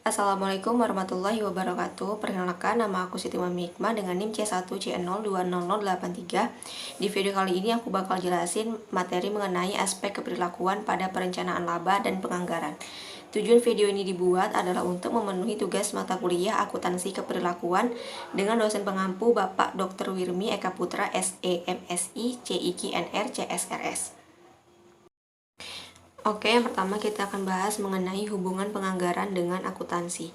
Assalamualaikum warahmatullahi wabarakatuh. Perkenalkan, nama aku Siti Mami Hikmah dengan NIM C1C020083. Di video kali ini aku bakal jelasin materi mengenai aspek keperilakuan pada perencanaan laba dan penganggaran. Tujuan video ini dibuat adalah untuk memenuhi tugas mata kuliah akuntansi keperilakuan dengan dosen pengampu Bapak Dr. Wirmi Eka Putra SE MSI CIQ NR CSRS. Oke, yang pertama kita akan bahas mengenai hubungan penganggaran dengan akuntansi.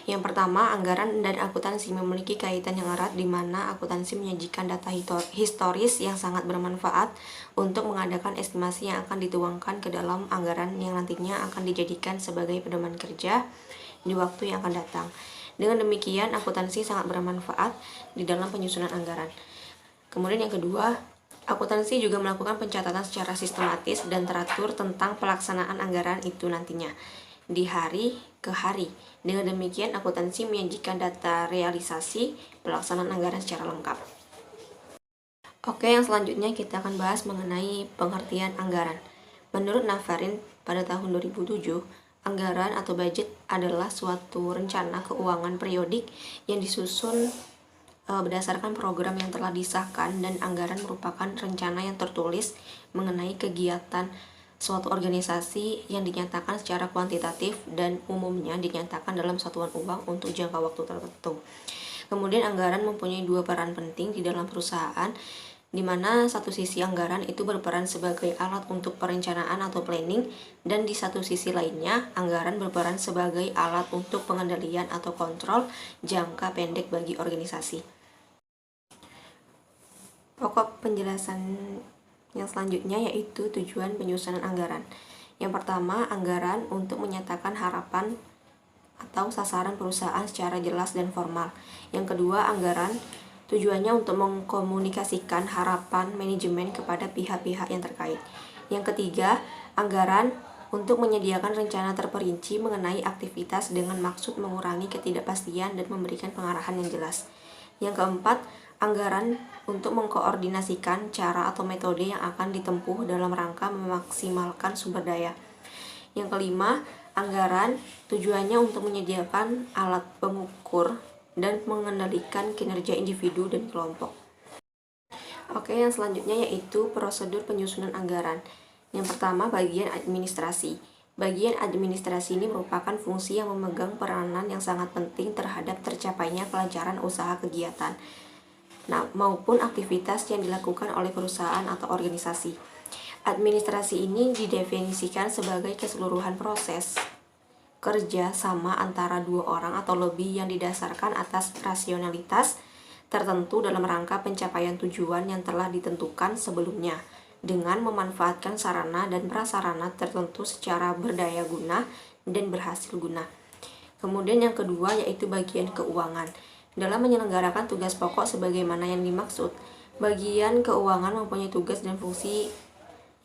Yang pertama, anggaran dan akuntansi memiliki kaitan yang erat di mana akuntansi menyajikan data historis yang sangat bermanfaat untuk mengadakan estimasi yang akan dituangkan ke dalam anggaran yang nantinya akan dijadikan sebagai pedoman kerja di waktu yang akan datang. Dengan demikian, akuntansi sangat bermanfaat di dalam penyusunan anggaran. Kemudian yang kedua, akuntansi juga melakukan pencatatan secara sistematis dan teratur tentang pelaksanaan anggaran itu nantinya di hari ke hari. Dengan demikian, akuntansi menyajikan data realisasi pelaksanaan anggaran secara lengkap. Oke, yang selanjutnya kita akan bahas mengenai pengertian anggaran. Menurut Navarin pada tahun 2007, anggaran atau budget adalah suatu rencana keuangan periodik yang disusun berdasarkan program yang telah disahkan, dan anggaran merupakan rencana yang tertulis mengenai kegiatan suatu organisasi yang dinyatakan secara kuantitatif dan umumnya dinyatakan dalam satuan uang untuk jangka waktu tertentu. Kemudian anggaran mempunyai dua peran penting di dalam perusahaan, di mana satu sisi anggaran itu berperan sebagai alat untuk perencanaan atau planning, dan di satu sisi lainnya anggaran berperan sebagai alat untuk pengendalian atau kontrol jangka pendek bagi organisasi. Pokok penjelasan yang selanjutnya yaitu tujuan penyusunan anggaran. Yang pertama, anggaran untuk menyatakan harapan atau sasaran perusahaan secara jelas dan formal. Yang kedua, anggaran tujuannya untuk mengkomunikasikan harapan manajemen kepada pihak-pihak yang terkait. Yang ketiga, anggaran untuk menyediakan rencana terperinci mengenai aktivitas dengan maksud mengurangi ketidakpastian dan memberikan pengarahan yang jelas. Yang keempat, anggaran untuk mengkoordinasikan cara atau metode yang akan ditempuh dalam rangka memaksimalkan sumber daya. Yang kelima, anggaran tujuannya untuk menyediakan alat pengukur dan mengendalikan kinerja individu dan kelompok. Oke, yang selanjutnya yaitu prosedur penyusunan anggaran. Yang pertama, bagian administrasi. Bagian administrasi ini merupakan fungsi yang memegang peranan yang sangat penting terhadap tercapainya kelancaran usaha kegiatan maupun aktivitas yang dilakukan oleh perusahaan atau organisasi. Administrasi ini didefinisikan sebagai keseluruhan proses kerja sama antara dua orang atau lebih yang didasarkan atas rasionalitas tertentu dalam rangka pencapaian tujuan yang telah ditentukan sebelumnya, dengan memanfaatkan sarana dan prasarana tertentu secara berdaya guna dan berhasil guna. Kemudian yang kedua yaitu bagian keuangan. Dalam menyelenggarakan tugas pokok sebagaimana yang dimaksud, bagian keuangan mempunyai tugas dan fungsi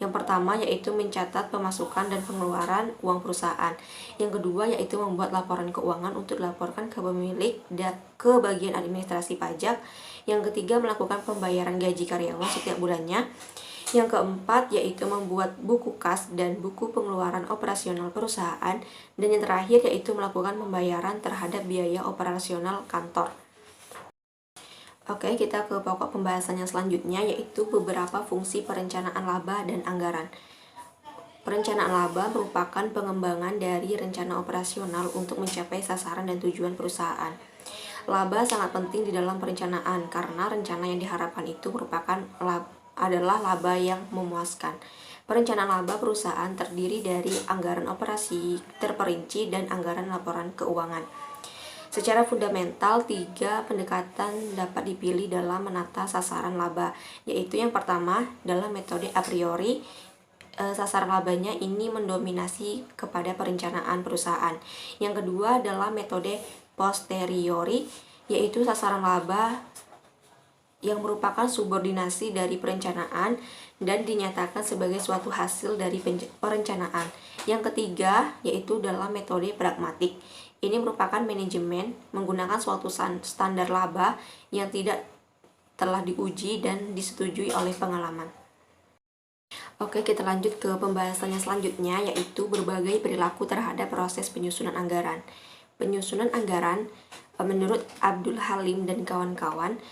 yang pertama yaitu mencatat pemasukan dan pengeluaran uang perusahaan. Yang kedua yaitu membuat laporan keuangan untuk dilaporkan ke pemilik dan ke bagian administrasi pajak. Yang ketiga melakukan pembayaran gaji karyawan setiap bulannya. Yang keempat yaitu membuat buku kas dan buku pengeluaran operasional perusahaan. Dan yang terakhir yaitu melakukan pembayaran terhadap biaya operasional kantor. Oke, kita ke pokok pembahasan yang selanjutnya yaitu beberapa fungsi perencanaan laba dan anggaran. Perencanaan laba merupakan pengembangan dari rencana operasional untuk mencapai sasaran dan tujuan perusahaan. Laba sangat penting di dalam perencanaan karena rencana yang diharapkan itu adalah laba yang memuaskan. Perencanaan laba perusahaan terdiri dari anggaran operasi terperinci dan anggaran laporan keuangan. Secara fundamental, 3 pendekatan dapat dipilih dalam menata sasaran laba, yaitu yang pertama dalam metode a priori. Sasaran labanya ini mendominasi kepada perencanaan perusahaan. Yang kedua adalah metode posteriori, yaitu sasaran laba yang merupakan subordinasi dari perencanaan dan dinyatakan sebagai suatu hasil dari perencanaan. Yang ketiga yaitu dalam metode pragmatik. Ini merupakan manajemen menggunakan suatu standar laba yang tidak telah diuji dan disetujui oleh pengalaman. Oke, kita lanjut ke pembahasannya selanjutnya, yaitu berbagai perilaku terhadap proses penyusunan anggaran. Penyusunan anggaran, menurut Abdul Halim dan kawan-kawan,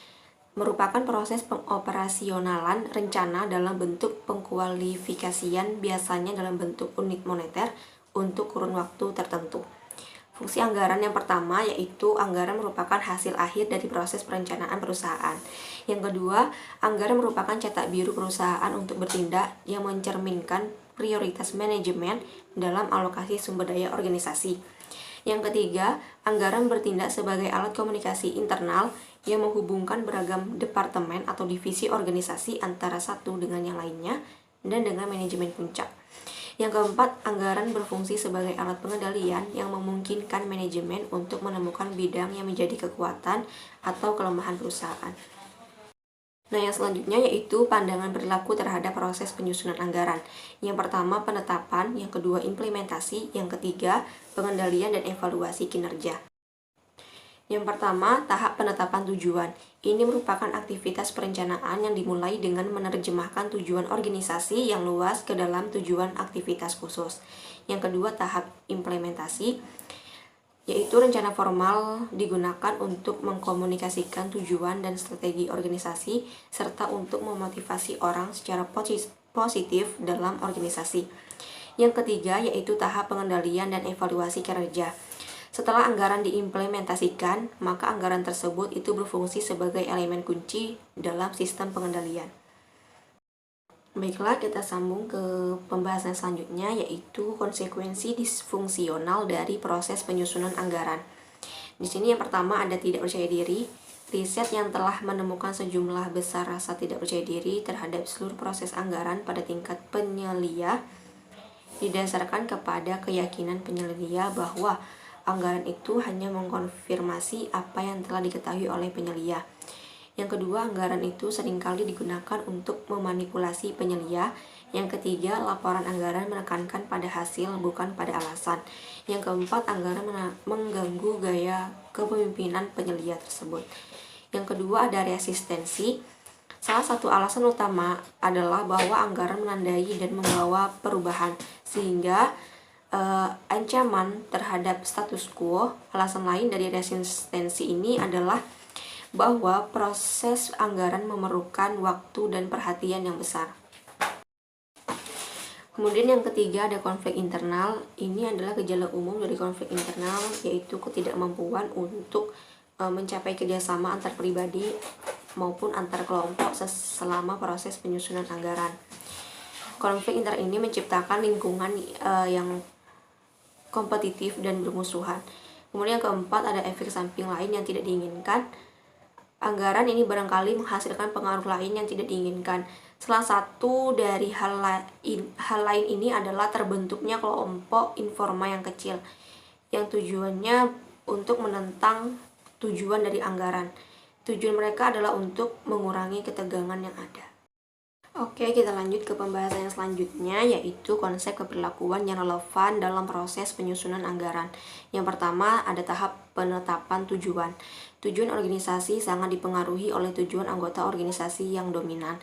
merupakan proses pengoperasionalan rencana dalam bentuk pengkualifikasian, biasanya dalam bentuk unit moneter untuk kurun waktu tertentu. Fungsi anggaran yang pertama yaitu anggaran merupakan hasil akhir dari proses perencanaan perusahaan. Yang kedua, anggaran merupakan cetak biru perusahaan untuk bertindak yang mencerminkan prioritas manajemen dalam alokasi sumber daya organisasi. Yang ketiga, anggaran bertindak sebagai alat komunikasi internal yang menghubungkan beragam departemen atau divisi organisasi antara satu dengan yang lainnya dan dengan manajemen puncak. Yang keempat, anggaran berfungsi sebagai alat pengendalian yang memungkinkan manajemen untuk menemukan bidang yang menjadi kekuatan atau kelemahan perusahaan. Nah, yang selanjutnya yaitu pandangan perilaku terhadap proses penyusunan anggaran. Yang pertama, penetapan, yang kedua, implementasi, yang ketiga, pengendalian dan evaluasi kinerja. Yang pertama, tahap penetapan tujuan. Ini merupakan aktivitas perencanaan yang dimulai dengan menerjemahkan tujuan organisasi yang luas ke dalam tujuan aktivitas khusus. Yang kedua, tahap implementasi, yaitu rencana formal digunakan untuk mengkomunikasikan tujuan dan strategi organisasi serta untuk memotivasi orang secara positif dalam organisasi. Yang ketiga, yaitu tahap pengendalian dan evaluasi kinerja. Setelah anggaran diimplementasikan, maka anggaran tersebut itu berfungsi sebagai elemen kunci dalam sistem pengendalian. Baiklah, kita sambung ke pembahasan selanjutnya, yaitu konsekuensi disfungsional dari proses penyusunan anggaran. Di sini yang pertama ada tidak percaya diri. Riset yang telah menemukan sejumlah besar rasa tidak percaya diri terhadap seluruh proses anggaran pada tingkat penyelia didasarkan kepada keyakinan penyelia bahwa anggaran itu hanya mengkonfirmasi apa yang telah diketahui oleh penyelia. Yang kedua, anggaran itu seringkali digunakan untuk memanipulasi penyelia. Yang ketiga, laporan anggaran menekankan pada hasil bukan pada alasan. Yang keempat, anggaran mengganggu gaya kepemimpinan penyelia tersebut. Yang kedua, ada resistensi. Salah satu alasan utama adalah bahwa anggaran menandai dan membawa perubahan, sehingga ancaman terhadap status quo. Alasan lain dari resistensi ini adalah bahwa proses anggaran memerlukan waktu dan perhatian yang besar. Kemudian yang ketiga ada konflik internal. Ini adalah gejala umum dari konflik internal, yaitu ketidakmampuan untuk mencapai kerjasama antar pribadi maupun antar kelompok selama proses penyusunan anggaran. Konflik internal ini menciptakan lingkungan yang kompetitif dan bermusuhan. Kemudian yang keempat ada efek samping lain yang tidak diinginkan. Anggaran ini barangkali menghasilkan pengaruh lain yang tidak diinginkan. Salah satu dari hal lain ini adalah terbentuknya kelompok informal yang kecil yang tujuannya untuk menentang tujuan dari anggaran. Tujuan mereka adalah untuk mengurangi ketegangan yang ada. Oke, kita lanjut ke pembahasan yang selanjutnya, yaitu konsep keperlakuan yang relevan dalam proses penyusunan anggaran. Yang pertama, ada tahap penetapan tujuan. Tujuan organisasi sangat dipengaruhi oleh tujuan anggota organisasi yang dominan,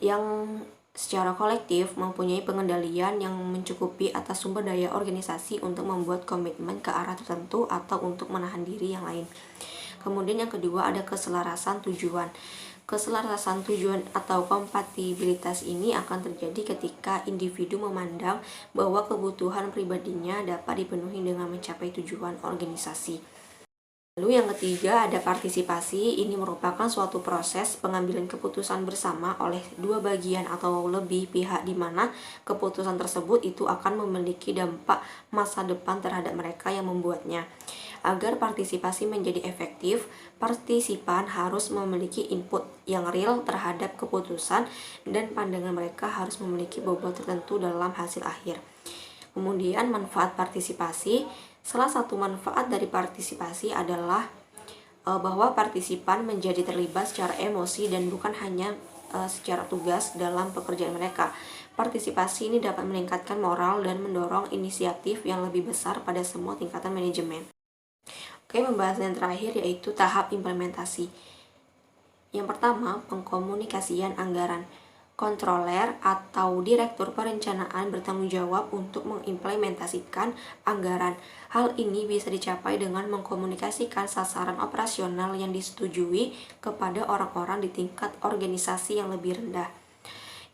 yang secara kolektif mempunyai pengendalian yang mencukupi atas sumber daya organisasi untuk membuat komitmen ke arah tertentu atau untuk menahan diri yang lain. Kemudian yang kedua, ada keselarasan tujuan. Keselarasan tujuan atau kompatibilitas ini akan terjadi ketika individu memandang bahwa kebutuhan pribadinya dapat dipenuhi dengan mencapai tujuan organisasi. Lalu yang ketiga ada partisipasi. Ini merupakan suatu proses pengambilan keputusan bersama oleh dua bagian atau lebih pihak, di mana keputusan tersebut itu akan memiliki dampak masa depan terhadap mereka yang membuatnya. Agar partisipasi menjadi efektif, partisipan harus memiliki input yang real terhadap keputusan dan pandangan mereka harus memiliki bobot tertentu dalam hasil akhir. Kemudian manfaat partisipasi. Salah satu manfaat dari partisipasi adalah bahwa partisipan menjadi terlibat secara emosi dan bukan hanya secara tugas dalam pekerjaan mereka. Partisipasi ini dapat meningkatkan moral dan mendorong inisiatif yang lebih besar pada semua tingkatan manajemen. Oke, pembahasan yang terakhir yaitu tahap implementasi. Yang pertama, pengkomunikasian anggaran. Kontroler atau direktur perencanaan bertanggung jawab untuk mengimplementasikan anggaran. Hal ini bisa dicapai dengan mengkomunikasikan sasaran operasional yang disetujui kepada orang-orang di tingkat organisasi yang lebih rendah.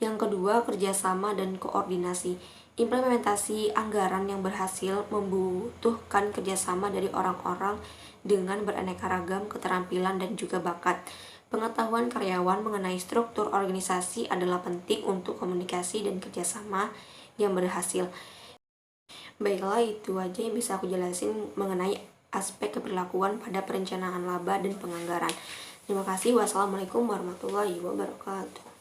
Yang kedua, kerjasama dan koordinasi. Implementasi anggaran yang berhasil membutuhkan kerjasama dari orang-orang dengan beraneka ragam keterampilan dan juga bakat. Pengetahuan karyawan mengenai struktur organisasi adalah penting untuk komunikasi dan kerjasama yang berhasil. Baiklah, itu aja yang bisa aku jelasin mengenai aspek keberlakuan pada perencanaan laba dan penganggaran. Terima kasih. Wassalamualaikum warahmatullahi wabarakatuh.